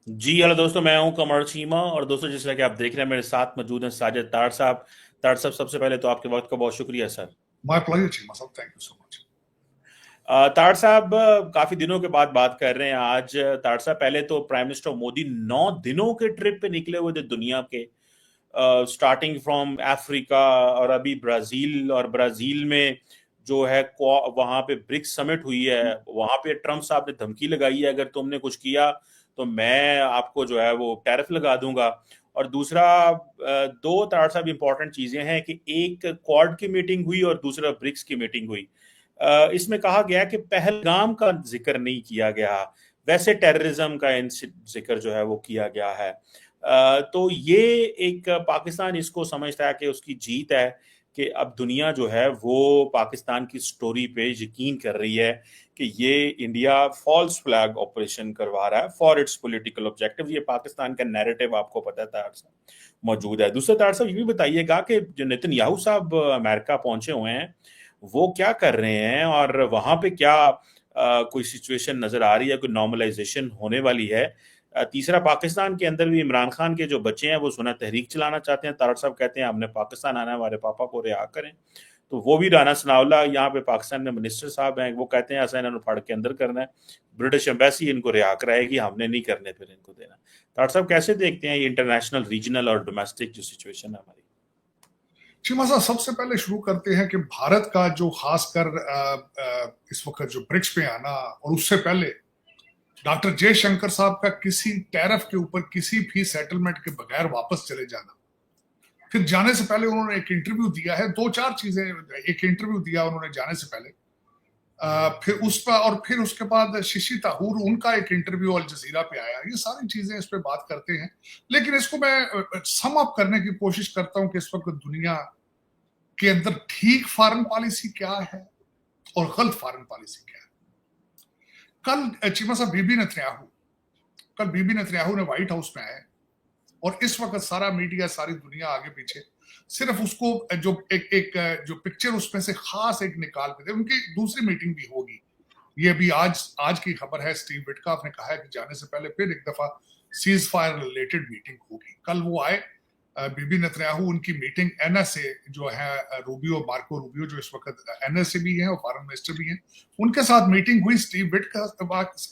जी hello दोस्तों, मैं हूं कमर चीमा। और दोस्तों, जिस तरह कि आप देख रहे हैं, मेरे साथ मौजूद हैं साजिद तार साहब। तार साहब, सबसे पहले तो आपके वक्त का बहुत शुक्रिया sir. My pleasure, Chima sir. Thank you so much. तार साहब, काफी दिनों के बाद बात कर रहे हैं आज। तार साहब, पहले तो प्राइम मिनिस्टर मोदी 9 दिनों के ट्रिप पे निकले हुए थे दुनिया के, स्टार्टिंग फ्रॉम अफ्रीका और अभी ब्राजील। और ब्राजील में जो है वहां पे ब्रिक्स समिट हुई है। वहां पे ट्रम्प साहब ने धमकी लगाई है, अगर तुमने कुछ किया तो मैं आपको जो है वो टैरिफ लगा दूंगा। और दूसरा, दो तार साहब इंपॉर्टेंट चीजें हैं कि एक क्वाड की मीटिंग हुई और दूसरा ब्रिक्स की मीटिंग हुई। इसमें कहा गया कि पहलगाम का जिक्र नहीं किया गया, वैसे टेररिज्म का जिक्र जो है वो किया गया है। तो ये एक पाकिस्तान इसको समझता है कि उसकी जीत है, कि अब दुनिया जो है वो पाकिस्तान की स्टोरी पे यकीन कर रही है कि ये इंडिया फॉल्स फ्लैग ऑपरेशन करवा रहा है फॉर इट्स पॉलिटिकल ऑब्जेक्टिव। ये पाकिस्तान का नैरेटिव आपको पता था मौजूद है। दूसरा तार साहब, ये भी बताइएगा कि जो नेतन्याहू साहब अमेरिका पहुंचे हुए हैं, वो क्या कर रहे हैं और वहां पे क्या कोई सिचुएशन नजर आ रही है, कोई नॉर्मलाइजेशन होने वाली है? तीसरा, पाकिस्तान के अंदर भी इमरान खान के जो बच्चे हैं वो सुना तहरीक चलाना चाहते हैं। तारक साहब कहते हैं हमने पाकिस्तान आना है, हमारे पापा को रिहा करें। तो वो भी राना सनाउल्लाह यहाँ पे पाकिस्तान में मिनिस्टर साहब हैं, वो कहते हैं ऐसा इन्होंने फाड़ के अंदर करना है, ब्रिटिश एम्बेसी इनको रिहा कराएगी, हमने नहीं करने फिर इनको देना। तारक साहब, कैसे देखते हैं ये इंटरनेशनल, रीजनल और डोमेस्टिक जो सिचुएशन है हमारी? चीमा साहब, सबसे पहले शुरू करते हैं कि भारत का जो खासकर इस वक्त जो ब्रिक्स पे आना और उससे पहले डॉक्टर जयशंकर साहब का किसी टैरिफ के ऊपर किसी भी सेटलमेंट के बगैर वापस चले जाना। फिर जाने से पहले उन्होंने एक इंटरव्यू दिया है, दो चार चीजें। एक इंटरव्यू दिया उन्होंने जाने से पहले, फिर उस पर, और फिर उसके बाद शशि तरूर उनका एक इंटरव्यू अल जजीरा पे आया। ये सारी चीजें इस पे बात करते हैं। लेकिन इसको मैं सम अप करने की कोशिश करता हूं कि इस वक्त दुनिया के अंदर ठीक फॉरेन पॉलिसी क्या है और गलत फॉरेन पॉलिसी क्या है। कल चीमा साहब, बीबी नेतन्याहू ने व्हाइट हाउस में आए और इस वक्त सारा मीडिया, सारी दुनिया आगे पीछे सिर्फ उसको जो एक जो पिक्चर उसमें से खास एक निकाल के दे। उनकी दूसरी मीटिंग भी होगी, ये भी आज की खबर है। स्टीव विटकॉफ ने कहा है कि जाने से पहले फिर एक दफा सीज फायर रिलेटेड मीटिंग होगी। कल वो आए, बीबी नेतन्याहू, उनकी मीटिंग एनएसए जो है, रूबियो, मार्को रूबियो जो इस वक्त एनएसए भी है और फॉरेन मिनिस्टर भी हैं, उनके साथ मीटिंग हुई। स्टीव विटकॉफ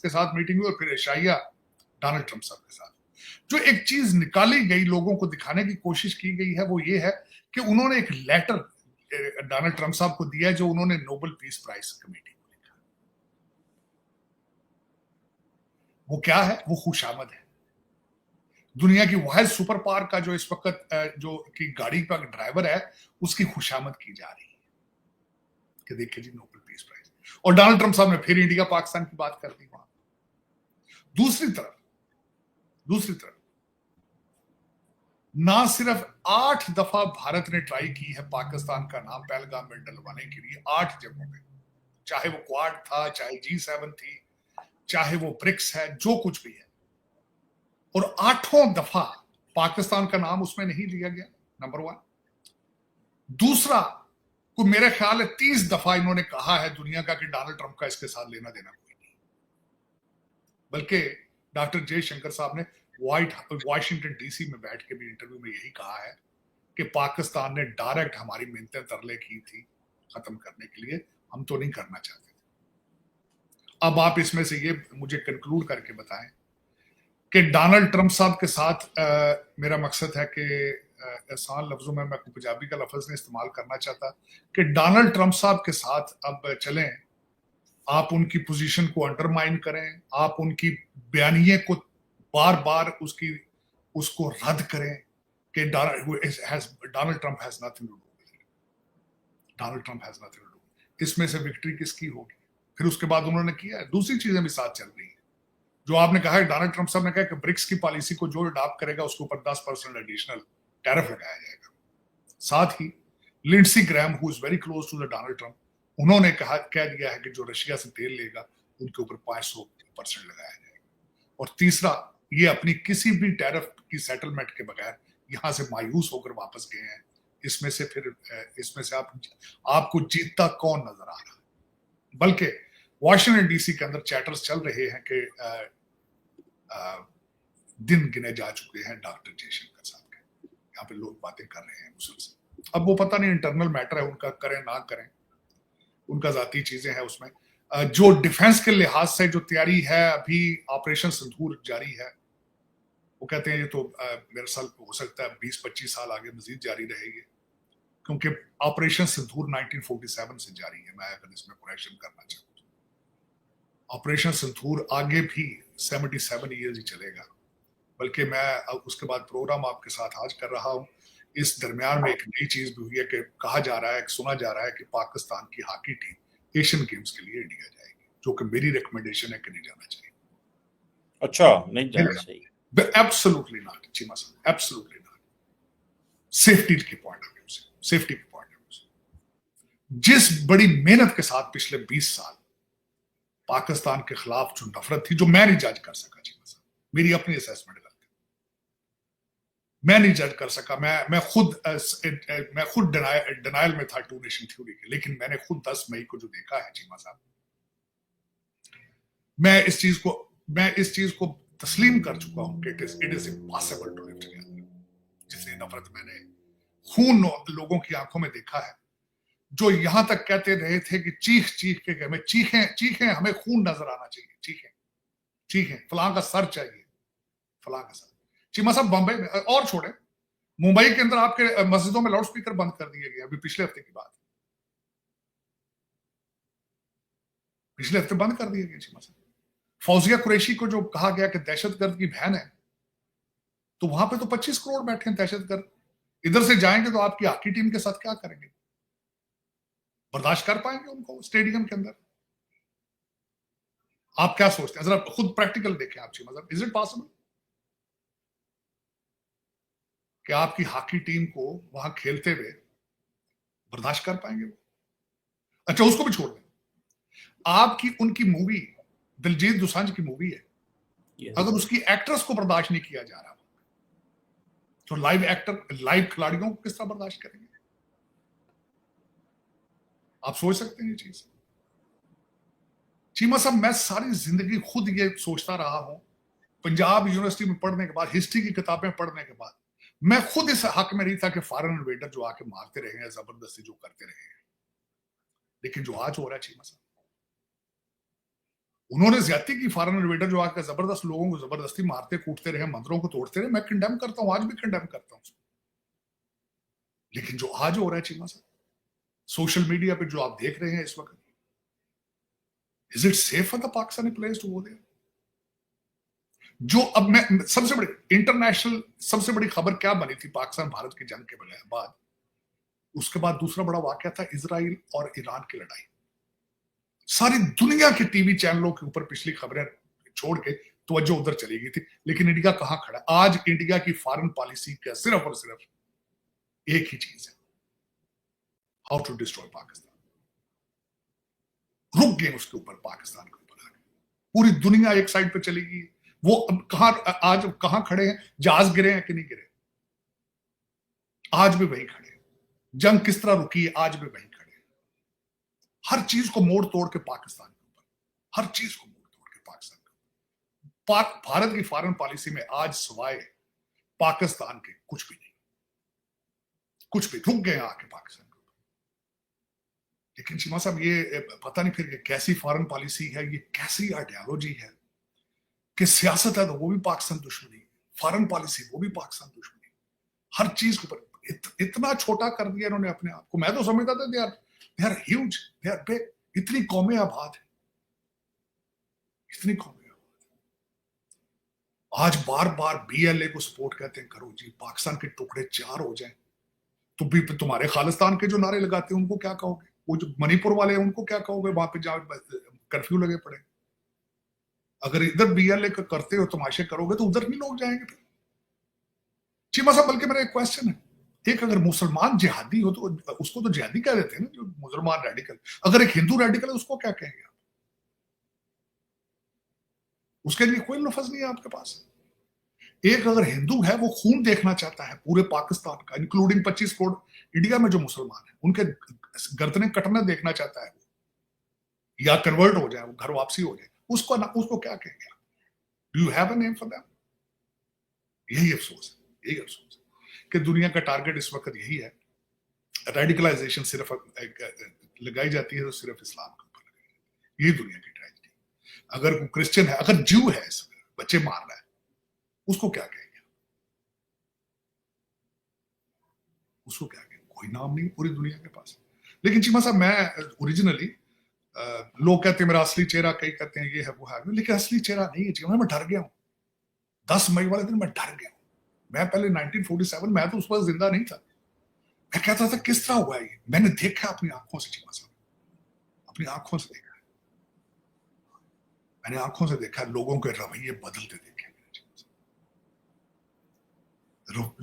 के साथ मीटिंग हुई और फिर एशाया डोनाल्ड ट्रंप साहब के साथ। जो एक चीज निकाली गई, लोगों को दिखाने की कोशिश की गई है, वो ये है कि उन्होंने एक लेटर डोनाल्ड ट्रंप साहब को दिया है जो उन्होंने नोबेल पीस प्राइज कमेटी को लिखा। वो क्या है? वो खुशामद है। दुनिया की वाहिद सुपर पावर का जो इस वक्त जो की गाड़ी का ड्राइवर है, उसकी खुशामद की जा रही है कि देखिए जी, नोबेल पीस प्राइज। और डोनाल्ड ट्रंप साहब ने फिर इंडिया पाकिस्तान की बात कर दी वहां। दूसरी तरफ ना सिर्फ 8 दफा भारत ने ट्राई की है पाकिस्तान का नाम पहलगाम में डलवाने के लिए, 8 जगहों पे। चाहे वो क्वाड था, चाहे G7 थी, चाहे वो ब्रिक्स है, जो कुछ भी है। और 8 दफा पाकिस्तान का नाम उसमें नहीं लिया गया, नंबर वन। दूसरा, को मेरे ख्याल है 30 दफा इन्होंने कहा है दुनिया का कि डोनाल्ड ट्रंप का इसके साथ लेना देना कोई नहीं। बल्कि डॉक्टर जयशंकर साहब ने वाशिंगटन डीसी में बैठ के भी इंटरव्यू में यही कहा है कि पाकिस्तान ने डायरेक्ट हमारी मिन्नतें तरले की थी खत्म करने के लिए, हम तो नहीं करना चाहते थे। अब आप इसमें से ये मुझे कंक्लूड करके बताएं कि डोनाल्ड ट्रंप साहब के साथ मेरा मकसद है कि आसान लफ्जों में, मैं पंजाबी का लफ्ज नहीं इस्तेमाल करना चाहता, कि डोनाल्ड ट्रंप साहब के साथ अब चलें। आप उनकी पोजीशन को अंडरमाइन करें, आप उनकी बयानिए को बार बार उसको रद्द करें कि Donald Trump has nothing to do, Donald Trump has nothing to do. इसमें से विक्ट्री किसकी होगी? फिर उसके बाद उन्होंने किया है, दूसरी चीजें भी साथ चल रही है। जो आपने कहा है, डोनाल्ड ट्रंप साहब ने कहा कि ब्रिक्स की पॉलिसी को जो अडॉप्ट करेगा उसके ऊपर 10% एडिशनल टैरिफ लगाया जाएगा। साथ ही Lindsey Graham, who is very close to the Donald Trump, उन्होंने कह दिया है कि जो रशिया से तेल लेगा उनके ऊपर 500% लगाया जाएगा। और तीसरा, ये अपनी किसी भी टैरिफ की सेटलमेंट के बगैर यहां से मायूस होकर वापस गए हैं। इसमें से आपको जीतता कौन नजर आ रहा है? बल्कि वाशिंगटन डीसी के अंदर चैटर्स चल रहे हैं कि दिन गिने जा चुके हैं डॉक्टर जयशंकर साहब के। यहाँ पे लोग बातें कर रहे हैं मुसलसल। अब वो पता नहीं इंटरनल मैटर है उनका, करें ना करें, उनका जाती चीजें हैं उसमें। जो डिफेंस के लिहाज से जो तैयारी है, अभी ऑपरेशन सिंदूर जारी है, वो कहते हैं ये तो मेरे साल हो सकता है 20-25 साल आगे मजीद जारी रहेगी, क्योंकि ऑपरेशन सिंदूर 1947 से जारी है। मैं अगर इसमें करेक्शन करना चाहूँ तो ऑपरेशन सिंदूर आगे भी 77 ईयर्स ही चलेगा। बल्कि मैं उसके बाद प्रोग्राम आपके साथ आज कर रहा हूँ, इस दरमियान में एक नई चीज भी हुई है कि कहा जा रहा है, सुना जा रहा है कि पाकिस्तान की हॉकी टीम एशियन गेम्स के लिए इंडिया जाएगी, जो कि मेरी रिकमेंडेशन है कि नहीं जाना चाहिए। अच्छा, नहीं जाना चाहिए? एब्सोल्युटली नॉट चीमा साहब, एब्सोल्युटली नॉट। सेफ्टी के पॉइंट ऑफ व्यू से, सेफ्टी के पॉइंट ऑफ व्यू से, जिस बड़ी मेहनत के साथ पिछले 20 साल पाकिस्तान के खिलाफ जो नफरत थी, जो मैं नहीं जज कर सका चीमा साहब, मेरी अपनी असेसमेंट गलत है, मैं नहीं जज कर सका। मैं खुद डिनायल में था 2 नेशन थ्योरी के, लेकिन मैंने खुद 10 मई को जो देखा है चीमा साहब, मैं इस चीज को तस्लीम कर चुका हूं कि it is impossible to live together. जितनी नफरत मैंने खून लोगों की आंखों में देखा है, जो यहां तक कहते रहे थे कि चीख चीख के हमें चीखें, हमें खून नजर आना चाहिए, चीखें, फलां का सर चाहिए, फलां का सर। चीमा साहब बॉम्बे में, और छोड़े, मुंबई के अंदर आपके मस्जिदों में लाउड स्पीकर बंद कर दिए गए, अभी पिछले हफ्ते की बात, पिछले हफ्ते बंद कर दिए गए चीमा साहब। फौजिया कुरैशी को जो कहा गया कि दहशतगर्द की बहन है, तो वहां पे तो 25 करोड़ बैठे हैं दहशतगर्द, इधर से जाएंगे तो आपकी हॉकी टीम के साथ क्या करेंगे? बर्दाश्त कर पाएंगे उनको स्टेडियम के अंदर? आप क्या सोचते हैं? जरा खुद प्रैक्टिकल देखें आप चीमा साहब, इज इट पॉसिबल कि आपकी हॉकी टीम को वहां खेलते हुए बर्दाश्त कर पाएंगे वो? अच्छा, उसको भी छोड़ दें, आपकी उनकी मूवी दिलजीत दोसांझ की मूवी है, अगर उसकी एक्ट्रेस को बर्दाश्त नहीं किया जा रहा, तो लाइव खिलाड़ियों को किस तरह बर्दाश्त करेंगे? आप सोच सकते हैं ये चीज? चीमा साहब, मैं सारी जिंदगी खुद ये सोचता रहा हूं, पंजाब यूनिवर्सिटी में पढ़ने के बाद, हिस्ट्री की किताबें पढ़ने के बाद, मैं खुद इस हक में नहीं था कि फॉरेन इन्वेडर जो आके मारते रहे हैं, जबरदस्ती जो करते रहे हैं, लेकिन जो आज हो रहा है चीमा साहब, उन्होंने ज्यादती की, फॉरेन इन्वेडर जो आकर जबरदस्त लोगों को जबरदस्ती मारते कूटते रहे, मंदिरों को तोड़ते रहे, मैं कंडेम करता हूं, आज भी कंडेम करता हूं। लेकिन जो आज हो रहा है चीमा साहब, सोशल मीडिया पे जो आप देख रहे हैं इस वक्त, is it safe for the Pakistani players to go there? जो अब मैं सबसे बड़ी खबर क्या बनी थी पाकिस्तान भारत की जंग के बाद, उसके बाद दूसरा बड़ा वाकया था इजराइल और ईरान की लड़ाई। सारी दुनिया के टीवी चैनलों के ऊपर पिछली खबरें छोड़ के तवज्जो उधर चली गई थी, लेकिन इंडिया कहां खड़ा? आज इंडिया की फॉरेन पॉलिसी का सिर्फ और सिर्फ एक ही चीज है, हाउ टू डिस्ट्रॉय पाकिस्तान। रुक गए उसके ऊपर, पाकिस्तान के ऊपर आगे पूरी दुनिया एक साइड पे चली गई। वो आज कहां खड़े हैं? जहाज गिरे हैं कि नहीं गिरे, आज भी वही खड़े। जंग किस तरह रुकी है, आज भी वही खड़े। हर चीज को मोड़ तोड़ के पाकिस्तान के ऊपर, हर चीज को मोड़ तोड़ के पाकिस्तान के ऊपर। भारत की फॉरेन पॉलिसी में आज सिवाय पाकिस्तान के कुछ भी नहीं, कुछ भी। रुक गए आके पाकिस्तान के ऊपर। लेकिन चीमा साहब, ये पता नहीं फिर कैसी फॉरेन पॉलिसी है, ये कैसी आइडियोलॉजी है कि सियासत है तो वो भी पाकिस्तान दुश्मनी, फॉरेन पॉलिसी वो भी पाकिस्तान दुश्मनी, हर चीज के ऊपर इतना छोटा कर दिया इन्होंने अपने आप को। मैं तो समझता था they are huge, they are big, इतनी कौमें आबाद है, इतनी कौमें आबाद है। आज बार बार बीएलए को सपोर्ट कहते हैं, करो जी, पाकिस्तान के टुकड़े 4 हो जाएं तो भी तुम्हारे खालिस्तान के जो नारे लगाते हैं उनको क्या कहोगे? वो जो मणिपुर वाले हैं उनको क्या कहोगे? वहां पे जहां कर्फ्यू लगे पड़े, अगर इधर बीएलए करते हो, तमाशे करोगे, तो उधर नहीं लोग जाएंगे फिर? चीमा साहब, बल्कि मेरा एक क्वेश्चन है, एक अगर मुसलमान जिहादी हो तो उसको तो जिहादी कह देते हैं ना, जो मुसलमान रेडिकल। अगर एक हिंदू रेडिकल है उसको क्या कहेंगे आप? उसके लिए कोई लफ्ज नहीं है आपके पास। एक अगर हिंदू है, वो खून देखना चाहता है पूरे पाकिस्तान का, इंक्लूडिंग 25 करोड़ इंडिया में जो मुसलमान है, उनके गर्दनें कटना देखना चाहता है, या कन्वर्ट हो जाए, वो घर वापसी हो जाए, उसको क्या कहेंगे आप? Do you have a name for that? यही अफसोस है, यही अफसोस है कि दुनिया का टारगेट इस वक्त यही है। रेडिकलाइजेशन सिर्फ लगाई जाती है तो सिर्फ इस्लाम के ऊपर लगाई जाती है। यही दुनिया की ट्रेजेडी। अगर कोई क्रिश्चियन है, अगर ज्यू है, बच्चे मार रहा है, उसको क्या कहेंगे? उसको क्या कहेंगे? कोई नाम नहीं पूरी दुनिया के पास। लेकिन चीमा साहब, मैं ओरिजिनली, लोग कहते हैं मेरा असली चेहरा, कई कहते हैं ये है वो है, लेकिन असली चेहरा नहीं है चीमा। मैं डर गया हूँ 10 मई वाले दिन, मैं डर गया हूँ। मैं पहले 1947, मैं तो उस वक्त जिंदा नहीं था। मैं कहता था किस तरह हुआ ये? मैंने देखा अपनी आंखों से चीमा साहब, अपनी आंखों से देखा। मैंने आंखों से देखा, लोगों के रवैये बदलते देखे।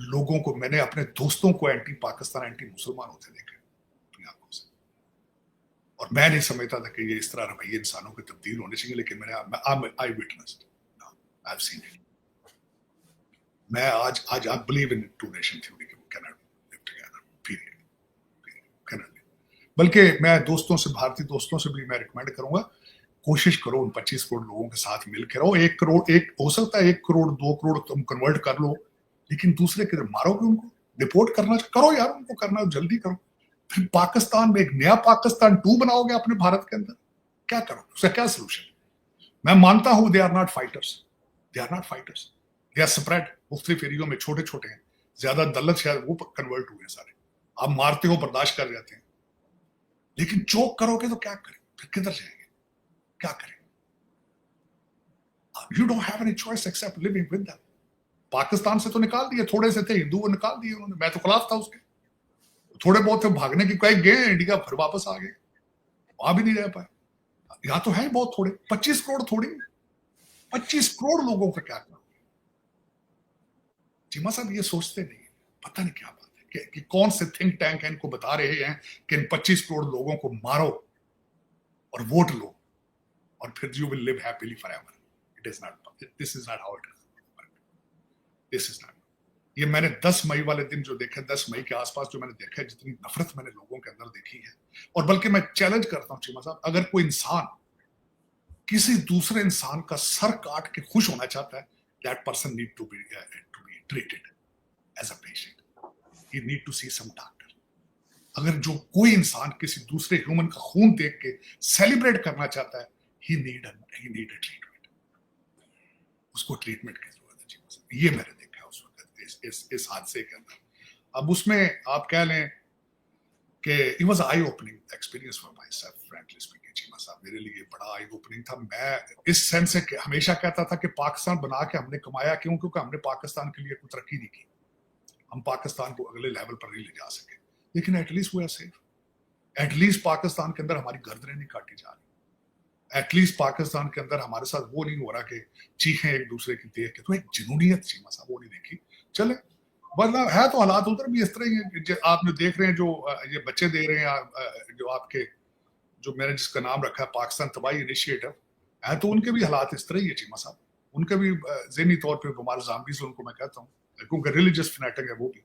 लोगों को, मैंने अपने दोस्तों को एंटी पाकिस्तान, एंटी मुसलमान होते देखे अपनी आंखों से। और मैं नहीं समझता था कि ये इस तरह रवैये इंसानों के तब्दील होने चाहिए, लेकिन मैंने I witnessed, I have seen it. मैं आज I believe in two nation theory that we can not live together, period. बल्कि मैं दोस्तों से, भारतीय दोस्तों से भी मैं रिकमेंड करूंगा, कोशिश करो उन 25 करोड़ लोगों के साथ मिलकर रहो। 1 करोड़, एक हो सकता है 1 करोड़ 2 करोड़ तुम कन्वर्ट कर लो, लेकिन दूसरे के मारोगे उनको, डिपोर्ट करना करो यार, उनको करना जल्दी करो। फिर पाकिस्तान में एक नया पाकिस्तान 2 बनाओगे अपने भारत के अंदर, क्या करो? उसका क्या सोल्यूशन? मैं मानता हूं they are not fighters, they are not fighters, they are spread मुख्तलिफ एरियो में, छोटे छोटे हैं, ज्यादा दलत शायद वो कन्वर्ट हुए सारे। आप मारते हो, बर्दाश्त कर जाते हैं, लेकिन चोक करोगे तो क्या करें? फिर किधर जाएंगे? क्या करें? You don't have any choice except living with them. Pakistan से तो निकाल दिए, थोड़े से थे हिंदू, वो निकाल दिए उन्होंने, मैं तो खिलाफ था उसके। थोड़े बहुत थे भागने की, कई गए इंडिया, फिर वापस आ गए, वहां भी नहीं रह पाए। यहाँ तो है बहुत थोड़े, 25 करोड़ थोड़ी, 25 करोड़ लोगों का क्या करना? चीमा साहब ये सोचते नहीं, पता नहीं क्या बात है कि कौन से थिंक टैंक है इनको बता रहे हैं कि इन 25 करोड़ लोगों को मारो और वोट लो और फिर you will live happily forever. It is not, this is not how it is, this is not. ये मैंने 10 मई वाले दिन जो देखा, 10 मई के आसपास जो मैंने देखा है, जितनी नफरत मैंने लोगों के अंदर देखी है, और बल्कि मैं चैलेंज करता हूं चीमा साहब, अगर कोई इंसान किसी दूसरे इंसान का सर काट के खुश होना चाहता है, that person need to be treated as a patient, he need to see some doctor. अगर जो कोई इंसान किसी दूसरे ह्यूमन का खून देख के सेलिब्रेट करना चाहता है, ही नीड अ ट्रीटमेंट, उसको ट्रीटमेंट की जरूरत है चीमा साहब। ये मैंने देखा उस वक्त इस हादसे के अंदर। अब उसमें आप कह लें कि it was I opening experience for my self, frankly speaking Cheema साहब, मेरे लिए बड़ा आई ओपनिंग था। मैं इस सेंस से हमेशा कहता था कि पाकिस्तान बना के हमने कमाया क्यों? क्योंकि हमने पाकिस्तान के लिए कोई तरक्की नहीं की, हम पाकिस्तान को अगले लेवल पर नहीं ले जा सके, लेकिन at least we are safe. At least Pakistan के अंदर हमारी गर्दनें नहीं काटी जा रही, एटलीस्ट पाकिस्तान के अंदर हमारे साथ वो नहीं हो रहा कि चीखें एक दूसरे की देख के, तो एक जुनूनियत चीमा साहब वो नहीं देखी। चले, वरना है तो हालात उधर भी इस तरह ही है। आप जो देख रहे हैं, जो ये बच्चे दे रहे हैं, जो आपके, जो मैंने जिसका नाम रखा है पाकिस्तान तबाही इनिशिएटिव, है तो उनके भी हालात इस तरह ही है चीमा साहब। उनके भी ज़हनी तौर पे बीमार ज़ाम्बीज़ उनको मैं कहता हूँ, क्योंकि रिलीजियस फैनेटिक है वो भी।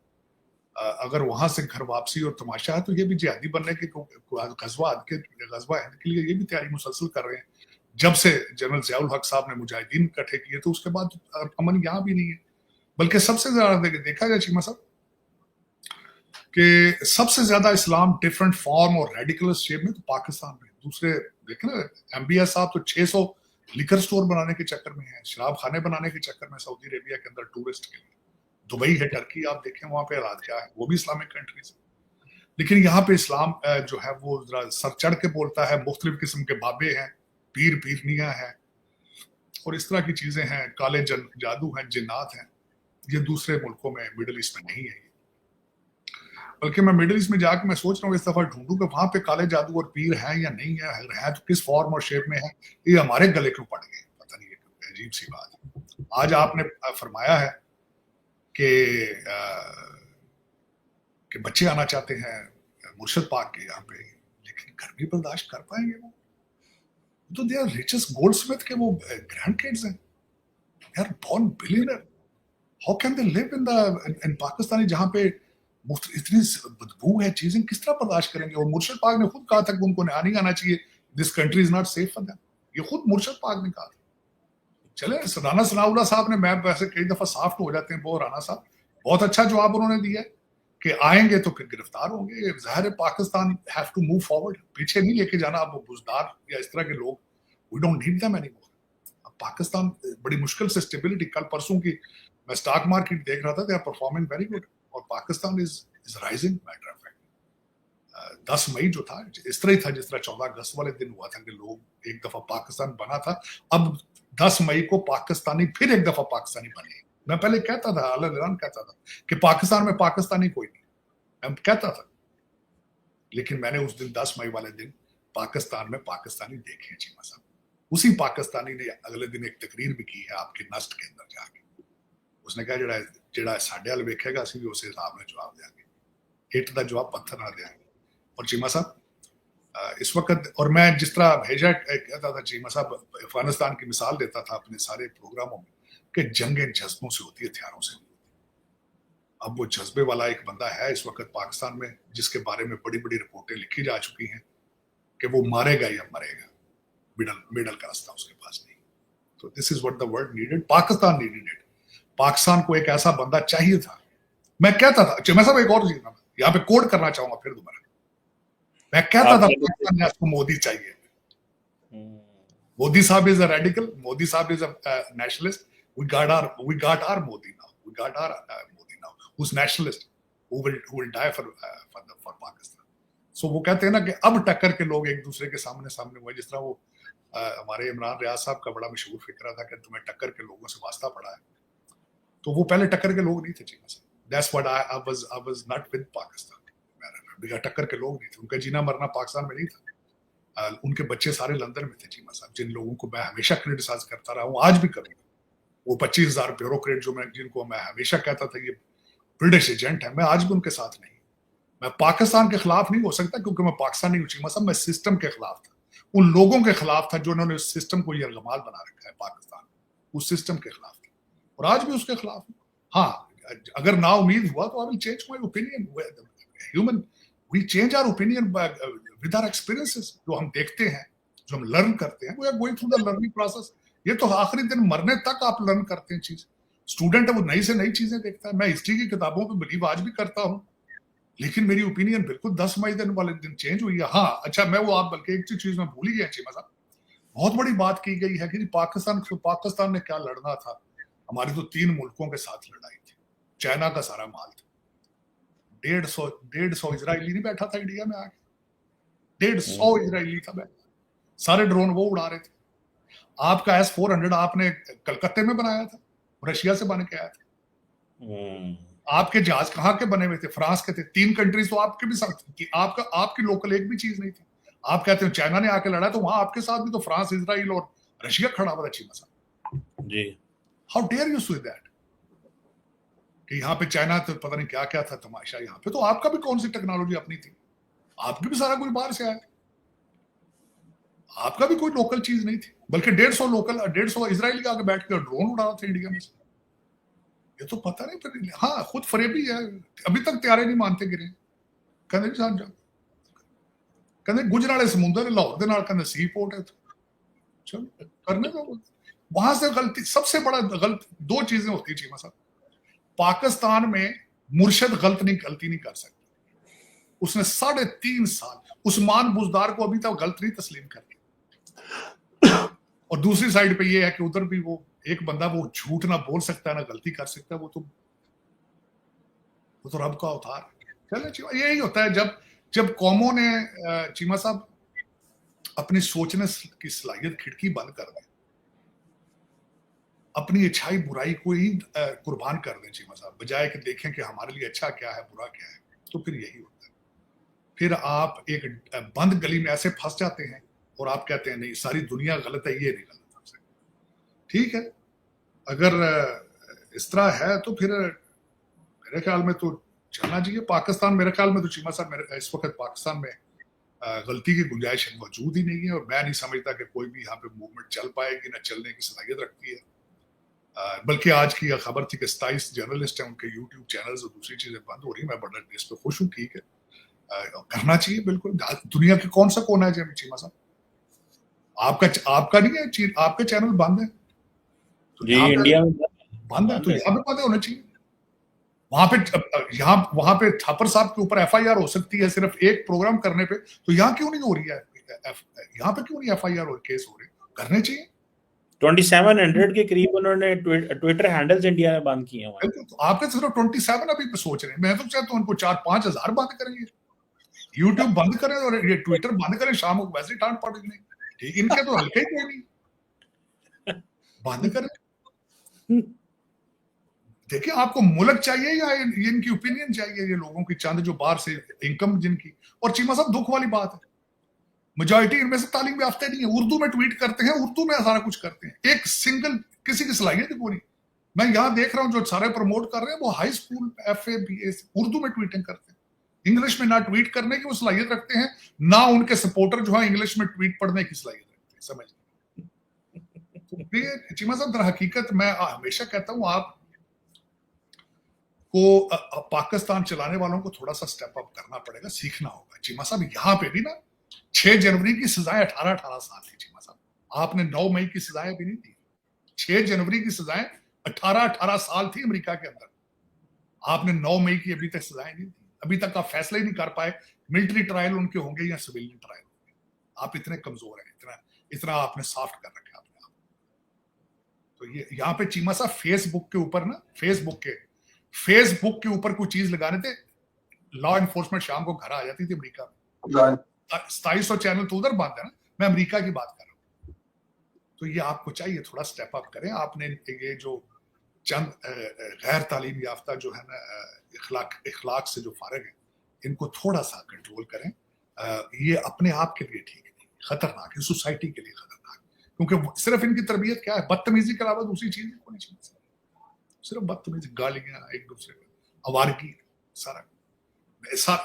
अगर वहां से घर वापसी और तमाशा है, तो ये भी जिहादी बनने के गजवा हिंद के लिए ये भी तैयारी मुसलसल कर रहे हैं। जब से जनरल ज़ियाउल हक साहब ने मुजाहिदीन इकट्ठे किए, तो उसके बाद अमन यहाँ भी नहीं है। बल्कि सबसे ज्यादा देखा जाए चीमा साहब कि सबसे ज्यादा इस्लाम डिफरेंट फॉर्म और रेडिकल शेप में तो पाकिस्तान में। दूसरे देखे ना, एमबीएस साहब तो 600 लिकर स्टोर बनाने के चक्कर में है, शराब खाने बनाने के चक्कर में सऊदी अरेबिया के अंदर टूरिस्ट के लिए। दुबई है, टर्की, आप देखें वहां पे हालात क्या है, वो भी इस्लामिक कंट्रीज है, लेकिन यहाँ पे इस्लाम जो है वो जरा सर चढ़ के बोलता है। मुख्तलिफ किस्म के बाबे हैं, पीर पीरनियां हैं और इस तरह की चीजें हैं, काले जादू हैं, जिन्नात हैं। ये दूसरे मुल्कों में, मिडिल ईस्ट में नहीं है। बल्कि मैं मिडिल ईस्ट में जाकर मैं सोच रहा हूँ इस दफा ढूंढूं कि वहां पे काले जादू और पीर हैं या नहीं है, है तो किस फॉर्म और शेप में है। ये हमारे गले क्यों पड़ गए, पता नहीं, अजीब सी बात है। आज आपने फरमाया है कि बच्चे आना चाहते हैं मुर्शद पाक के यहाँ पे, लेकिन गर्मी बर्दाश्त कर पाएंगे वो? तो दे आर रिचेस्ट गोल्डस्मिथ के वो ग्रैंड किड्स हैं, they are born billionaire. How can they live in Pakistan, जहां पे इतनी बदबू है, चीजें किस तरह बर्दाश्त करेंगे? और मुर्शद पाक ने खुद कहा था कि उनको नहीं आना चाहिए, this country is not safe for them. ये खुद मुर्शद पाक ने कहा था। चले राना सनाउल्लाह साहब ने, मैं वैसे कई दफा सॉफ्ट हो जाते हैं वो राना साहब, बहुत अच्छा जवाब उन्होंने दिया कि आएंगे तो फिर गिरफ्तार होंगे। जाहिर है Pakistan have to move forward, पीछे नहीं लेके जाना। अब वो बुजदार या इस तरह के लोग, we don't need them anymore. अब पाकिस्तान बड़ी मुश्किल से स्टेबिलिटी, कल परसों की मैं स्टॉक मार्केट देख रहा था, they are performing very good, और Pakistan is rising. Matter of fact 10 मई जो था इस तरह ही था जिस तरह 14 अगस्त वाले दिन हुआ था कि लोग एक दफा पाकिस्तान बना था, अब 10 मई को पाकिस्तानी फिर एक दफा पाकिस्तानी बने। मैं पहले कहता था, अल कहता था कि पाकिस्तान में पाकिस्तानी कोई नहीं, मैं कहता था, लेकिन मैंने उस दिन 10 मई वाले दिन पाकिस्तान में पाकिस्तानी देखे चीमा साहब। उसी पाकिस्तानी ने अगले दिन एक तकरीर भी की है आपके नस्ट के अंदर जाके। उसने कहा ਜਿਹੜਾ ਸਾਡੇ ਵੱਲ ਵੇਖੇਗਾ ਅਸੀਂ ਵੀ ਉਸੇ ਹਿਸਾਬ ਨਾਲ जवाब देंगे, हिट का जवाब पत्थर ना देंगे। और चीमा साहब इस वक्त, और मैं जिस तरह हमेशा कहता था चीमा साहब, अफगानिस्तान की मिसाल देता था अपने सारे प्रोग्रामों में कि जंगें जज्बों से होती है, हथियारों से नहीं होती। अब वो जज्बे वाला एक बंदा है इस वक्त पाकिस्तान में जिसके बारे में बड़ी बड़ी रिपोर्टें लिखी जा चुकी हैं कि वो मारेगा या मरेगा, मिडल का रास्ता उसके पास नहीं। तो this is what the world needed, Pakistan needed it. Pakistan को एक ऐसा बंदा चाहिए था। मैं कहता था चीमा साहब, एक और चीज यहाँ पे कोड करना चाहूंगा फिर दोबारा, मैं कहता था पाकिस्तान को मोदी चाहिए। मोदी साहब इज अ रेडिकल, मोदी साहब is a nationalist. we got our Modi now, we got our Modi now who's nationalist, who will die for Pakistan. So वो कहते हैं ना कि अब टक्कर के लोग एक दूसरे के सामने हुए, जिस तरह वो हमारे इमरान रियाज साहब का बड़ा मशहूर फिक्रा था कि तुम्हें टक्कर के लोगों से वास्ता पड़ा है, तो वो पहले टक्कर के लोग नहीं थे चीमा साहब। That's what I was not with Pakistan. टक्कर के लोग नहीं थे, उनका जीना मरना पाकिस्तान में नहीं था। उनके बच्चे सारे लंदन में थे चीमा साहब, जिन लोगों को मैं हमेशा क्रिटिसाइज करता रहा हूँ, आज भी करूंगा। वो 25,000 ब्यूरोक्रेट जिनको मैं हमेशा कहता था ये ब्रिटिश एजेंट है, मैं आज भी उनके साथ नहीं। मैं पाकिस्तान के खिलाफ नहीं हो सकता क्योंकि मैं पाकिस्तानी हूँ चीमा साहब, मैं सिस्टम के खिलाफ था, उन लोगों के खिलाफ था जो उन्होंने उस सिस्टम को यरगमाल बना रखा है पाकिस्तान, उस सिस्टम के खिलाफ था, और आज भी उसके खिलाफ हूँ। हाँ, अगर ना उम्मीद हुआ तो I will change my opinion. Human, we change our opinion with our experiences, जो हम देखते हैं, जो हम लर्न करते हैं, we are going through the learning process. ये तो आखिरी दिन मरने तक आप लर्न करते हैं चीज। स्टूडेंट है वो नई से नई चीजें देखता है। मैं हिस्ट्री की किताबों पे बिलीव आज भी करता हूँ, लेकिन मेरी ओपिनियन बिल्कुल 10 मई दिन वाले दिन चेंज हुई है। हाँ अच्छा, मैं वो आप बल्कि एक चीज में भूल ही गया चीमा साहब, बहुत बड़ी बात की गई है कि पाकिस्तान ने क्या लड़ना था। हमारी तो 3 मुल्कों के साथ लड़ाई थी, चाइना का सारा माल था। 150 इजरायली नहीं बैठा था इंडिया में आके, 150 इजरायली था बैठा, सारे ड्रोन वो उड़ा रहे थे। आपका S-400 आपने कलकत्ते में बनाया था, रशिया से बन के आया था। आपके जहाज कहाँ के बने हुए थे? फ्रांस के थे। 3 कंट्रीज तो आपके भी साथ थी, आपकी लोकल एक भी चीज नहीं थी। आप कहते हो चाइना ने आके लड़ा, तो वहां आपके साथ भी तो फ्रांस, इजराइल और रशिया खड़ा हुआ था चीमा साहब ji. How dare you say that कि यहाँ पे चाइना तो पता नहीं क्या क्या था तमाशा, यहाँ पे तो आपका भी कौन सी टेक्नोलॉजी अपनी थी, आपकी भी सारा कुछ बाहर से आया, आपका भी कोई लोकल चीज नहीं थी। बल्कि 150 इजराइल के आगे बैठ कर ड्रोन उड़ा रहा था इंडिया में से। ये तो पता नहीं, पर हाँ खुद फरेबी है, अभी तक तैयारे नहीं मानते गिरे। कहते गुजराले समुद्र लाहौर के नाल कहते सी पोर्ट है, चलो करने दो। वहां से गलती, सबसे बड़ा गलत 2 चीजें होती है चीमा साहब। पाकिस्तान में मुर्शद गलती नहीं कर सकता। उसने 3.5 साल उस्मान बुजदार को अभी तक गलत नहीं तस्लीम कर दी। और दूसरी साइड पे ये है कि उधर भी वो एक बंदा वो झूठ ना बोल सकता है ना गलती कर सकता है, वो तो रब का अवतार है। चले यही होता है जब कौमों ने चीमा साहब अपनी सोचने की सलाहियत खिड़की बंद कर दें, अपनी अच्छाई बुराई को ही कुर्बान कर दें चीमा साहब, बजाय कि देखें कि हमारे लिए अच्छा क्या है बुरा क्या है, तो फिर यही होता है। फिर आप एक बंद गली में ऐसे फंस जाते हैं और आप कहते हैं नहीं सारी दुनिया गलत है, ये नहीं गलत है। ठीक है, अगर इस तरह है तो फिर मेरे ख्याल में तो चलना चाहिए। पाकिस्तान मेरे ख्याल में तो चीमा साहब इस वक्त पाकिस्तान में गलती की गुंजाइश मौजूद ही नहीं है, और मैं नहीं समझता कि कोई भी यहाँ पे मूवमेंट चल पाएगी, ना चलने की सलाहियत रखती है। बल्कि आज की खबर थी कि 27 जर्नलिस्ट हैं, उनके यूट्यूब चैनल्स और दूसरी चीजें बंद हो रही। मैं बड़ा इस पर खुश हूँ, ठीक है, करना चाहिए बिल्कुल। दुनिया के कौन सा कोना है चीमा साहब, आपका नहीं है, आपके चैनल बंद है, तो जी यहाँ पे इंडिया में बंद है, बंद तो है। यहाँ पे बंद होना चाहिए। वहां पे थापर साहब के ऊपर एफआईआर हो सकती है सिर्फ एक प्रोग्राम करने पे, तो यहाँ क्यों नहीं हो रही है? यहाँ पे क्यों नहीं एफआईआर और केस हो रहे? करने चाहिए। 2700 के करीब उन्होंने ट्विटर हैंडल्स इंडिया में बंद किए हुए हैं। बिल्कुल, तो आपके सिर्फ 27 अभी सोच रहे हैं, मैं तो चाहता हूँ उनको 4-5 हजार बंद करेंगे, यूट्यूब बंद करें और ये ट्विटर बंद करें, शाम को वैसे ही टांट पड़ गई। ठीक, इनके तो हल्के ही कोई नहीं, बंद करें। देखिए, आपको मुल्क चाहिए या इनकी ओपिनियन चाहिए? ये लोगों की चंद जो बाहर से इनकम जिनकी, और चीमा साहब दुख वाली बात है, मेजॉरिटी इनमें से तालीम याफ्ता नहीं है, उर्दू में ट्वीट करते हैं, उर्दू में सारा कुछ करते हैं, एक सिंगल किसी की सलाहियत ही पूरी। मैं यहां देख रहा हूं जो सारे प्रमोट कर रहे हैं वो high school FA BA Urdu में ट्वीटिंग करते हैं, इंग्लिश में ना ट्वीट करने की वो सलाहियत रखते हैं, ना उनके सपोर्टर जो है इंग्लिश में ट्वीट पढ़ने की सलाहियत रखते हैं, समझ। तो चीमा साहब, दर हकीकत मैं हमेशा कहता हूं आप को पाकिस्तान चलाने वालों को थोड़ा सा स्टेप अप करना पड़ेगा, सीखना होगा। चीमा साहब, यहाँ पे भी ना 6 जनवरी की सजाएं 18-18 साल थी चीमा साहब, आपने 9 मई की सजाएं भी नहीं दी। 6 जनवरी की सजाएं 18-18 साल थी अमेरिका के अंदर, आपने 9 मई की अभी तक सजाएं नहीं दी, अभी तक आप फैसला ही नहीं कर पाए मिलिट्री ट्रायल उनके होंगे या सिविलियन ट्रायल होंगे। आप इतने कमजोर हैं, इतना आपने सॉफ्ट कर रखा अपने आप। तो ये यहाँ पे चीमा साहब फेसबुक के ऊपर ना, फेसबुक के ऊपर कोई चीज लगाने थे, लॉ एनफोर्समेंट शाम को घर आ जाती थी अमेरिका में। 2700 चैनल तो उधर बंद है ना, मैं अमेरिका की बात कर रहा हूँ। तो ये आपको चाहिए थोड़ा स्टेप अप करें। आपने ये जो चंद गैर तालीम याफ्ता जो है ना, इखलाक से जो फारिग है, इनको थोड़ा सा कंट्रोल करें। ये अपने आप के लिए ठीक नहीं, खतरनाक है, सोसाइटी के लिए खतरनाक, क्योंकि सिर्फ इनकी तरबियत क्या है, बदतमीजी के अलावा दूसरी चीज नहीं चाहिए, सिर्फ बदतमीजी, गालियां एक दूसरे को, आवारगी, सारा।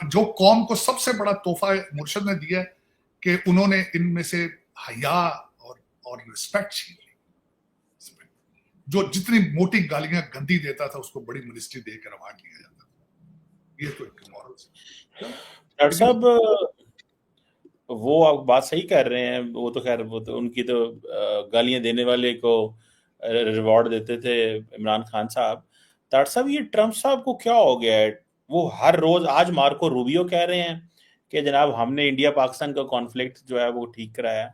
जो कौम को सबसे बड़ा तोहफा मुर्शद ने दिया है कि उन्होंने इनमें से हया और रिस्पेक्ट छीन ली। जो जितनी मोटी गालियां गंदी देता था उसको बड़ी मिनिस्ट्री दे के रवान किया जाता था। ये तो एक मॉरल है। डॉक्टर साहब, वो आप बात सही कर रहे हैं, वो तो खैर वो तो उनकी तो गालियां देने वाले को रिवॉर्ड देते थे इमरान खान साहब। डॉक्टर साहब, ये ट्रम्प साहब को क्या हो गया है? वो हर रोज, आज मार्को रूबियो कह रहे हैं कि जनाब हमने इंडिया पाकिस्तान का कॉन्फ्लिक्ट जो है वो ठीक कराया।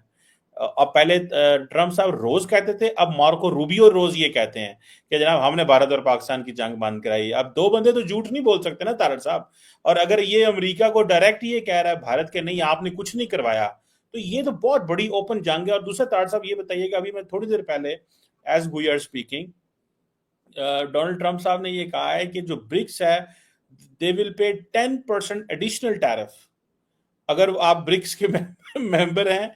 अब पहले ट्रम्प साहब रोज कहते थे, अब मार्को रूबियो रोज ये कहते हैं कि जनाब हमने भारत और पाकिस्तान की जंग बंद कराई। अब दो बंदे तो झूठ नहीं बोल सकते ना तारड़ साहब। और अगर ये अमेरिका को डायरेक्ट ये कह रहा है भारत के नहीं आपने कुछ नहीं करवाया, तो ये तो बहुत बड़ी ओपन जंग है। और दूसरा तारड़ साहब ये बताइएगा, अभी मैं थोड़ी देर पहले as we are speaking Donald Trump साहब ने ये कहा है कि जो ब्रिक्स है they will pay 10% additional tariff. अगर आप ब्रिक्स के मेंबर हैं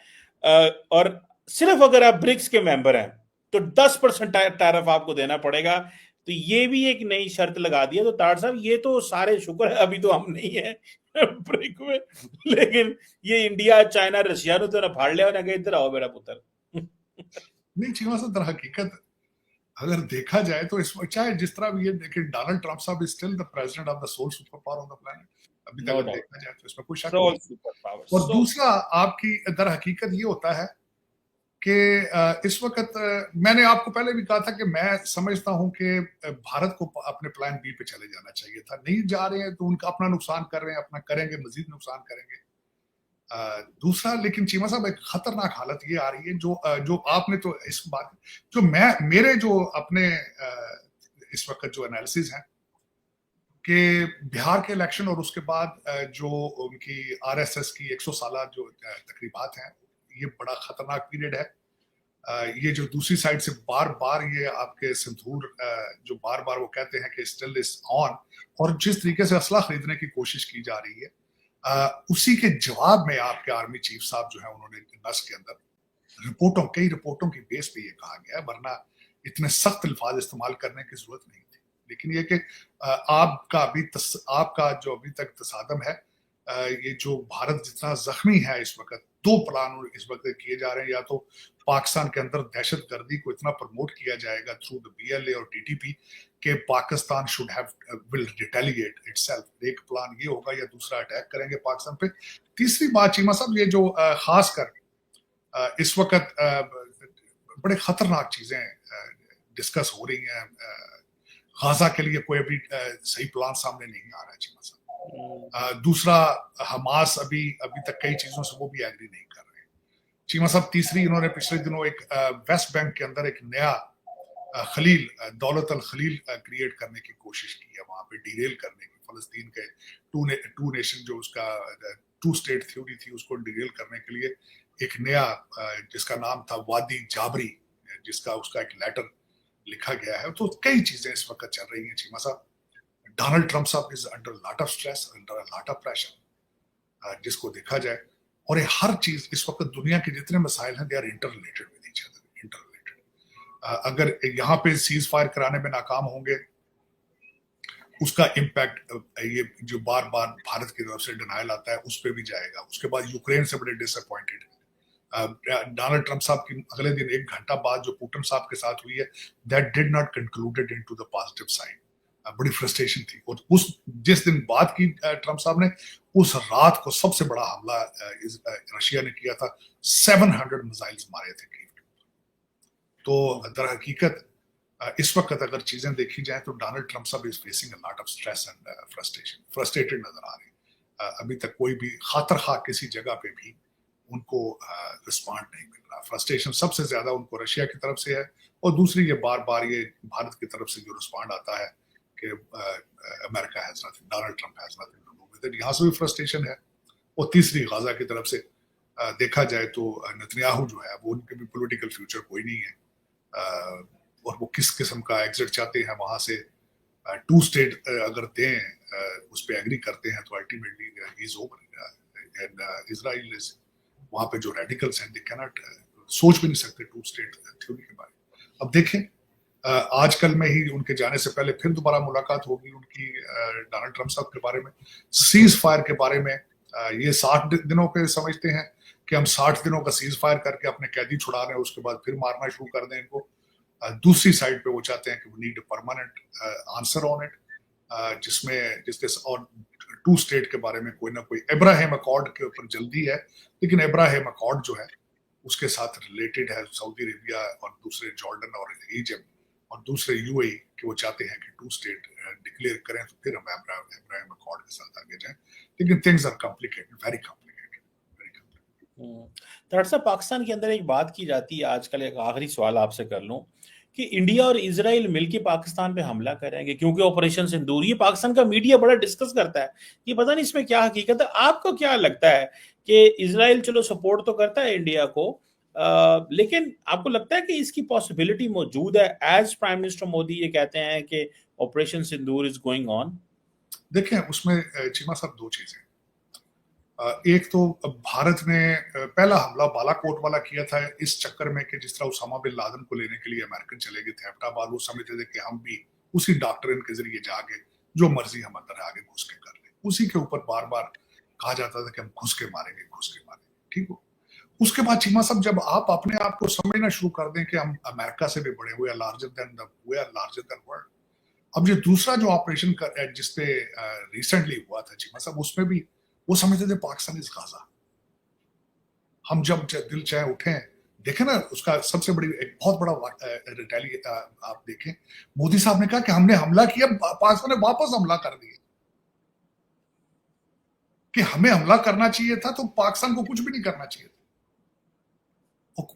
और सिर्फ अगर आप ब्रिक्स के मेंबर हैं तो 10% टैरिफ आपको देना पड़ेगा। तो ये भी एक नई शर्त लगा दी है। तो तार साहब, ये तो सारे शुक्र है अभी तो हम नहीं है ब्रिक में, लेकिन ये इंडिया चाइना रशिया ने तो ना फाड़ लिया, इधर आओ मेरा पुत्र। नहीं चीमा साहब, दर हकीकत अगर देखा जाए तो इस चाहे जिस तरह भी ये देखिए, डोनाल्ड ट्रम्प साहब is still the president of the sole super power on the planet, अभी तक अगर देखा जाए तो इसमें कोई शक नहीं। और दूसरा आपकी दर हकीकत ये होता है कि इस वक्त मैंने आपको पहले भी कहा था कि मैं समझता हूं कि भारत को अपने प्लान बी पे चले जाना चाहिए था, नहीं जा रहे हैं तो उनका अपना नुकसान कर रहे हैं, अपना करेंगे, मजीद नुकसान करेंगे। दूसरा, लेकिन चीमा साहब एक खतरनाक हालत ये आ रही है जो आपने तो इस बात जो मेरे जो अपने इस वक्त जो एनालिसिस है कि बिहार के इलेक्शन और उसके बाद जो उनकी RSS की 100 साल जो तकरीबात हैं, ये बड़ा खतरनाक पीरियड है। ये जो दूसरी साइड से बार बार ये आपके सिंदूर जो बार बार वो कहते हैं कि स्टिल इज ऑन, और जिस तरीके से असला खरीदने की कोशिश की जा रही है, उसी के जवाब में आपके आर्मी चीफ साहब जो है उन्होंने नस के अंदर कई रिपोर्टों की बेस पे ये कहा गया, वरना इतने सख्त अल्फाज इस्तेमाल करने की जरूरत नहीं थी। लेकिन ये कि आपका जो अभी तक तसादम है, ये जो भारत जितना जख्मी है इस वक्त, दो प्लान इस वक्त किए जा रहे हैं। या तो पाकिस्तान के अंदर दहशत गर्दी को इतना प्रमोट किया जाएगा थ्रू द BLA और TTP कि Pakistan should have will retaliate itself, एक प्लान ये होगा, या दूसरा अटैक करेंगे पाकिस्तान पे। तीसरी बात चीमा साहब, ये जो खासकर इस वक्त बड़े खतरनाक चीजें डिस्कस हो रही हैं। गाजा के लिए कोई अभी सही प्लान सामने नहीं आ रहा है चीमा साहब। दूसरा, हमास अभी तक कई चीजों से वो भी एग्री नहीं कर रहे हैं चीमा साहब। तीसरी, इन्होंने पिछले दिनों एक वेस्ट बैंक के अंदर एक नया खलील, दौलत अल खलील क्रिएट करने की कोशिश की है, वहां पे डीरेल करने की। फलस्तीन के टू नेशन जो उसका टू स्टेट थ्योरी थी, उसको डीरेल करने के लिए एक नया जिसका नाम था वादी जाबरी, जिसका उसका एक लेटर लिखा गया है। तो कई चीजें इस वक्त चल रही हैं चीमा साहब। डोनाल्ड ट्रम्प साहब is under lot of stress, under lot of pressure, जिसको देखा जाए। और ये हर चीज इस वक्त दुनिया के जितने मसाइल हैं, they are interrelated with each other, interrelated. अगर यहाँ पे सीज फायर कराने में नाकाम होंगे, उसका इम्पैक्ट ये जो बार बार भारत की तरफ से डिनायल आता है उस पर भी जाएगा। उसके बाद यूक्रेन से बड़े डिसअपॉइंटेड डोनाल्ड ट्रम्प साहब की अगले दिन 1 घंटा बाद जो पुतिन साहब के साथ हुई है, that did not concluded into the positive side. बड़ी फ्रस्ट्रेशन थी। और उस जिस दिन बात की ट्रम्प साहब ने, उस रात को सबसे बड़ा हमला रशिया ने किया था। 700 मिसाइल्स मारे थे कीव के ऊपर। तो दर हकीकत इस वक्त अगर चीजें देखी जाए तो डोनाल्ड ट्रम्प साहब is facing a lot of stress and frustration, frustrated नजर आ रहे हैं। अभी तक कोई भी खातर खा किसी जगह पे भी उनको रिस्पॉन्ड नहीं मिल रहा। फ्रस्ट्रेशन सबसे ज्यादा उनको रशिया की तरफ से है, और दूसरी ये बार बार ये भारत की तरफ से जो रिस्पॉन्ड आता है कि America has nothing, Donald Trump has nothing to do with it, यहाँ से भी फ्रस्ट्रेशन है। और तीसरी, गाजा की तरफ से देखा जाए तो नेतन्याहू जो है वो, उनके भी पॉलिटिकल फ्यूचर कोई नहीं है, और वो किस किस्म का एग्जिट चाहते हैं वहां से। टू स्टेट अगर दें, उस पर एग्री करते हैं तो ultimately is over and Israel is, वहां पे जो रेडिकल्स हैं, दे कैन नॉट, सोच भी नहीं सकते टू स्टेट थ्योरी के बारे में। अब देखें, आजकल में ही उनके जाने से पहले फिर दोबारा मुलाकात होगी उनकी डोनाल्ड ट्रम्प साहब के बारे में, सीज फायर के बारे में। ये 60 दिनों के समझते हैं कि हम 60 दिनों का सीज फायर करके अपने कैदी छुड़ा रहे हैं, उसके बाद फिर मारना शुरू कर दें इनको। दूसरी साइड पे वो चाहते हैं कि वो need permanent answer on it, जिसके और टू स्टेट के बारे में कोई ना कोई अब्राहम अकॉर्ड के ऊपर जल्दी है, लेकिन अब्राहम अकॉर्ड जो है उसके साथ रिलेटेड है सऊदी अरेबिया और दूसरे जॉर्डन और इजिप्ट और दूसरे यूएई, कि वो चाहते हैं कि टू स्टेट डिक्लेयर करें तो फिर हम अब्राहम अकॉर्ड के साथ आगे जाएं। लेकिन things are complicated, very complicated, very complicated. दरअसल पाकिस्तान के अंदर एक बात की जाती है आजकल, एक आखिरी सवाल आपसे कर लूं, कि इंडिया और इजराइल मिलकर पाकिस्तान पे हमला करेंगे क्योंकि ऑपरेशन सिंदूर, ये पाकिस्तान का मीडिया बड़ा डिस्कस करता है, ये पता नहीं इसमें क्या हकीकत है। आपको क्या लगता है कि इजराइल चलो सपोर्ट तो करता है इंडिया को, लेकिन आपको लगता है कि इसकी पॉसिबिलिटी मौजूद है? एज प्राइम मिनिस्टर मोदी ये कहते हैं कि operation Sindoor is going on. देखें, उसमें चीमा साहब दो चीजें। एक तो भारत ने पहला हमला बालाकोट वाला किया था इस चक्कर में कि जिस तरह उसामा बिन लादेन को लेने के लिए अमेरिकन चले गए थे एबटाबाद, वो समझते थे कि हम भी उसी डॉक्ट्रिन के जरिए जाके जो मर्जी हम अंदर आगे घुस के कर लें। उसी के ऊपर बार बार कहा जाता था कि हम घुस के मारेंगे, घुस के मारेंगे। ठीक हो, उसके बाद चीमा साहब जब आप अपने आप को समझना शुरू कर दें कि हम अमेरिका से भी बड़े हुए, लार्जर देन वर्ल्ड। अब ये दूसरा जो ऑपरेशन जिसपे रिसेंटली हुआ था चीमा साहब, उसमें भी वो समझते थे पाकिस्तान इज गाजा। हम जब दिल चाहे उठे, देखे ना, उसका सबसे बड़ी एक बहुत बड़ा रिटेली आप देखें, मोदी साहब ने कहा कि हमने हमला किया, पाकिस्तान ने वापस हमला कर दिया। कि हमें हमला करना चाहिए था तो पाकिस्तान को कुछ भी नहीं करना चाहिए था।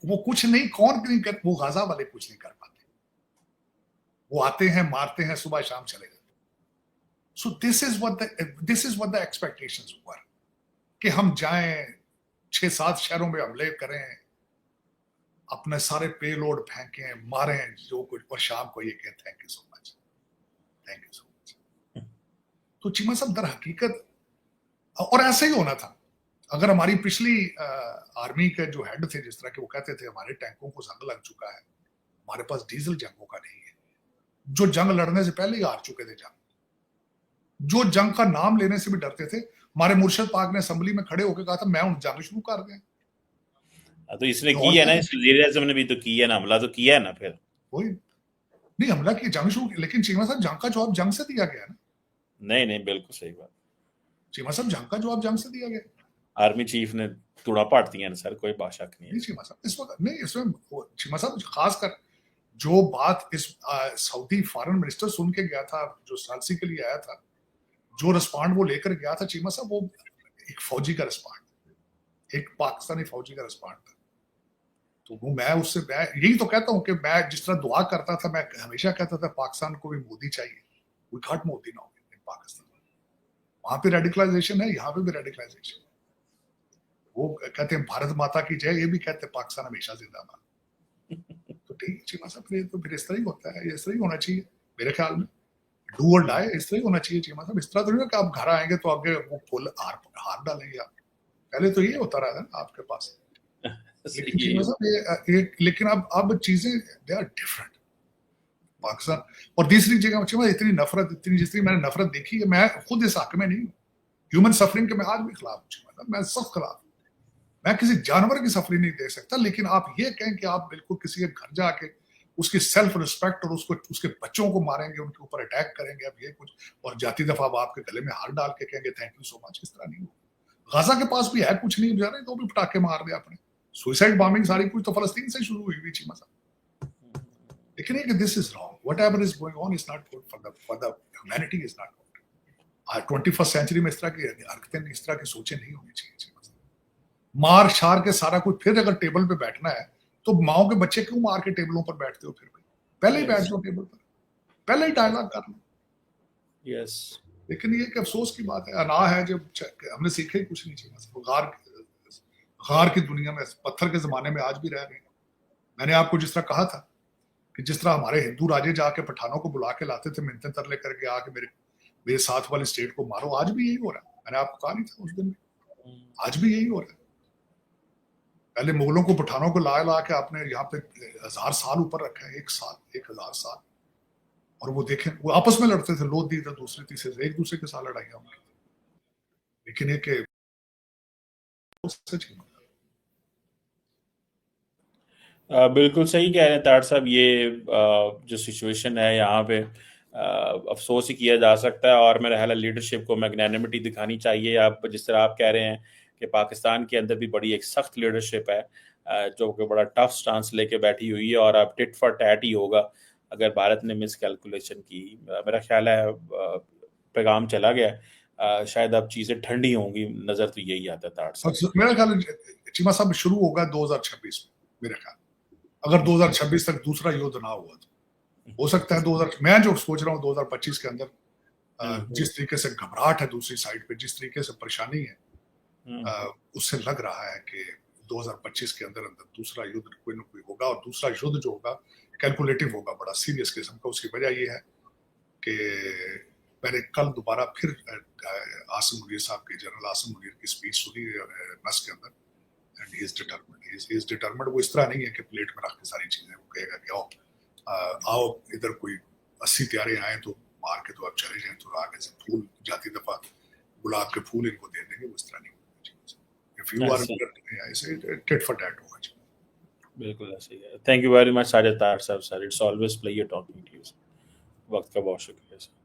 वो कुछ नहीं, कौन नहीं कर, वो गाजा वाले कुछ नहीं कर पाते। वो आते हैं, मारते हैं, सुबह शाम चले जाते। So this is what the expectations were, कि हम जाएं 6-7 शहरों में हमले करें, अपने सारे पेलोड फेंकें, मारें जो कुछ, और शाम को ये कहते हैं thank you so much, thank you so much. तो चीमा साहब दर हकीकत, और ऐसे ही होना था। अगर हमारी पिछली आर्मी के जो हेड थे, जिस तरह के वो कहते थे हमारे टैंकों को जंग लग चुका है, हमारे पास डीजल जंगों का नहीं है, जो जंग लड़ने से पहले ही हार चुके थे जंग, जो जंग का नाम लेने से भी डरते थे। हमारे मुर्शद पाक ने असेंबली में खड़े होकर कहा था मैं उन जंग शुरू कर दें। तो इसने की है ना, इस वजीर आज़म ने भी तो किया ना, हमला तो किया है ना। फिर वही नहीं, हमला की, जंग शुरू, लेकिन चीमा साहब जंग का जवाब जंग से दिया गया ना। नहीं, बिल्कुल सही बात। चीमा साहब जंग का जवाब जंग से दिया गया। आर्मी चीफ ने तुड़ा पाट दिया ना सर, कोई बात शक नहीं है। चीमा साहब इस वक्त नहीं, इसमें चीमा साहब खासकर जो बात इस सऊदी फॉरेन मिनिस्टर सुन के गया था, जो सालसी के लिए आया था, जो रिस्पॉन्ड वो लेकर गया था चीमा साहब, वो एक फौजी का रिस्पॉन्ड, एक पाकिस्तानी फौजी का रिस्पॉन्ड था। तो वो मैं यही तो कहता हूँ कि मैं जिस तरह दुआ करता था, मैं हमेशा कहता था पाकिस्तान को भी मोदी चाहिए, we got Modi now in Pakistan. वहां पे रेडिकलाइजेशन है, यहाँ पे भी रेडिकलाइजेशन। वो कहते हैं भारत माता की जय, ये भी कहते हैं पाकिस्तान हमेशा जिंदाबाद। तो ठीक चीमा साहब, फिर इस तरह ही होता है, इस तरह ही होना चाहिए मेरे ख्याल में। डू और डाई इस तरह ही होना चाहिए चीमा साहब। इस तरह तो नहीं कि आप घर आएंगे तो आगे वो फुल हार डालेंगे आप। पहले तो ये होता रहा है ना आपके पास। लेकिन चीमा साहब लेकिन अब चीजें दे आर डिफरेंट पाकिस्तान। और तीसरी जगह चीमा इतनी नफरत, इतनी जितनी मैंने नफरत देखी है, मैं खुद इस हक में नहीं हूँ। ह्यूमन सफरिंग के मैं आज भी खिलाफ हूँ, मैं सख्त खिलाफ। मैं किसी जानवर की सफरिंग नहीं दे सकता, लेकिन आप ये कहें कि आप बिल्कुल किसी के घर जाके उसकी सेल्फ रिस्पेक्ट और उसको उसके बच्चों को मारेंगे, उनके ऊपर अटैक करेंगे, अब ये कुछ, और जाती दफा आप आपके गले में हार डाल के कहेंगे थैंक यू सो मच, इस तरह नहीं होगा। गाजा के पास भी है कुछ नहीं बेचारे, तो भी पटाखे मार दिया आपने। सुसाइड बॉम्बिंग सारी कुछ तो फलस्तीन से शुरू हुई हुई चीमा साहब। लेकिन ये कि this is wrong, whatever is going on is not good for the humanity, is not good. 21st century में इस तरह की हरकतें, इस तरह की सोचें नहीं होनी चाहिए। मार शार के सारा कुछ, फिर अगर टेबल पे बैठना है तो माओ के बच्चे क्यों मार के टेबलों पर बैठते हो? फिर पहले ही बैठ जाओ टेबल पर, पहले ही डायलॉग कर लो। यस। लेकिन ये अफसोस की बात है, अना है जब हमने सीखे ही कुछ नहीं चाहिए। गार की दुनिया में, पत्थर के जमाने में आज भी रह रहे हैं। मैंने आपको जिस तरह कहा था कि जिस तरह हमारे हिंदू राजे जाके पठानों को बुला के लाते थे, मिन्नतें तरले करके आके मेरे साथ वाले स्टेट को मारो, आज भी यही हो रहा है। मैंने आपको कहा नहीं था उस दिन, आज भी यही हो रहा है। पहले मुगलों को, पठानों को ला ला के आपने यहाँ पे 1000 साल ऊपर रखा है, 1000 साल। और वो देखें, वो आपस में लड़ते थे, लोधी थे, दूसरे तीसरे से, एक दूसरे के साथ लड़ाइयां होंगी। लेकिन ये कि सच बिल्कुल सही कह रहे हैं तार साहब। ये जो सिचुएशन है यहाँ पे, अफसोस ही किया जा सकता है। और मेरा ख्याल है लीडरशिप को मैग्नेनिमिटी दिखानी चाहिए। आप जिस तरह आप कह रहे हैं कि पाकिस्तान के अंदर भी बड़ी एक सख्त लीडरशिप है, जो कि बड़ा टफ स्टांस लेके बैठी हुई है, और अब टिट फॉर टैट ही होगा अगर भारत ने मिस कैलकुलेशन की। मेरा ख्याल है पैगाम चला गया, शायद अब चीज़ें ठंडी होंगी, नज़र तो यही आता है तार साहब। मेरा ख्याल चीमा साहब शुरू होगा 2026 में, मेरे ख्याल। अगर 2026 तक दूसरा युद्ध ना हुआ तो हो सकता है मैं जो सोच रहा हूँ 2025 के अंदर जिस तरीके से घबराहट है दूसरी साइड पे, जिस तरीके से परेशानी है, उससे लग रहा है कि 2025 के अंदर दूसरा युद्ध कोई ना कोई होगा। और दूसरा युद्ध जो होगा कैलकुलेटिव होगा, बड़ा सीरियस किस्म का। उसकी वजह यह है कि मैंने कल दोबारा फिर आसिम मुनीर साहब की, जनरल आसिम मुनीर की स्पीच सुनी नस के अंदर, एंड ही इज डिटरमिन्ड। वो इस तरह नहीं है कि प्लेट में रख के सारी चीजें, वो कहेगा कि आओ इधर कोई 80 त्यारे आए तो मार के तो आप चले जाए, तो आगे से फूल, जाती दफा गुलाब के फूल इनको दे देंगे, वो इस तरह नहीं होगा। इफ यू आर ऐसे टिट फॉर टैट होगा। बिल्कुल ऐसे ही है। Thank you very much Sajid Tarar साहब sir, it's always pleasure talking to you. वक्त का बहुत शुक्रिया सर।